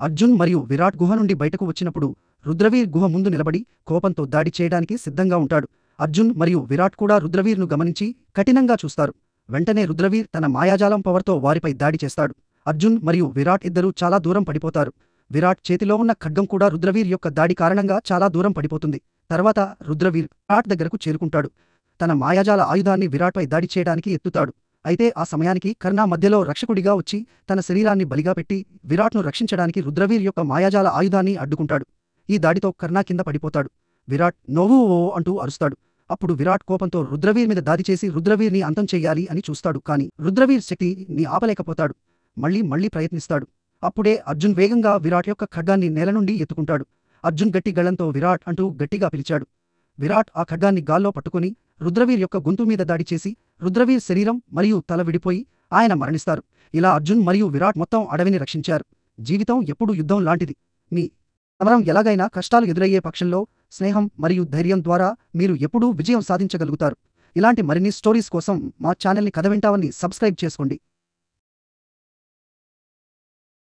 అర్జున్ మరియు విరాట్ గుహ నుండి బయటకు వచ్చినప్పుడు రుద్రవీర్ గుహ ముందు నిలబడి కోపంతో దాడి చేయడానికి సిద్ధంగా ఉంటాడు. అర్జున్ మరియు విరాట్ కూడా రుద్రవీర్ను గమనించి కఠినంగా చూస్తారు. వెంటనే రుద్రవీర్ తన మాయాజాలం పవర్తో వారిపై దాడి చేస్తాడు. అర్జున్ మరియు విరాట్ ఇద్దరూ చాలా దూరం పడిపోతారు. విరాట్ చేతిలో ఉన్న ఖడ్గం కూడా రుద్రవీర్ యొక్క దాడి కారణంగా చాలా దూరం పడిపోతుంది. తర్వాత రుద్రవీర్ విరాట్ దగ్గరకు చేరుకుంటాడు. తన మాయాజాల ఆయుధాన్ని విరాట్పై దాడి చేయడానికి ఎత్తుతాడు. అయితే ఆ సమయానికి కర్ణ మధ్యలో రక్షకుడిగా వచ్చి తన శరీరాన్ని బలిగా పెట్టి విరాట్ను రక్షించడానికి రుద్రవీర్ యొక్క మాయాజాల ఆయుధాన్ని అడ్డుకుంటాడు. ఈ దాడితో కర్ణ కింద పడిపోతాడు. విరాట్ నోవూ ఓ అంటూ అరుస్తాడు. అప్పుడు విరాట్ కోపంతో రుద్రవీర్ మీద దాడి చేసి రుద్రవీర్ని అంతం చెయ్యాలి అని చూస్తాడు. కానీ రుద్రవీర్ శక్తిని ఆపలేకపోతాడు. మళ్ళీ ప్రయత్నిస్తాడు. అప్పుడే అర్జున్ వేగంగా విరాట్ యొక్క ఖడ్గాన్ని నేల నుండి ఎత్తుకుంటాడు. అర్జున్ గట్టి గళంతో విరాట్ అంటూ గట్టిగా పిలిచాడు. విరాట్ ఆ ఖడ్గాన్ని గాల్లో పట్టుకుని రుద్రవీర్ యొక్క గొంతు మీద దాడి చేసి రుద్రవీర్ శరీరం మరియు తల విడిపోయి ఆయన మరణిస్తారు. ఇలా అర్జున్ మరియు విరాట్ మొత్తం అడవిని రక్షించారు. జీవితం ఎప్పుడూ యుద్ధం లాంటిది. మీ సమరం ఎలాగైనా కష్టాలు ఎదురయ్యే పక్షంలో స్నేహం మరియు ధైర్యం ద్వారా మీరు ఎప్పుడూ విజయం సాధించగలుగుతారు. ఇలాంటి మరిన్ని స్టోరీస్ కోసం మా ఛానల్ని కథ వింటావని సబ్స్క్రైబ్ చేసుకోండి.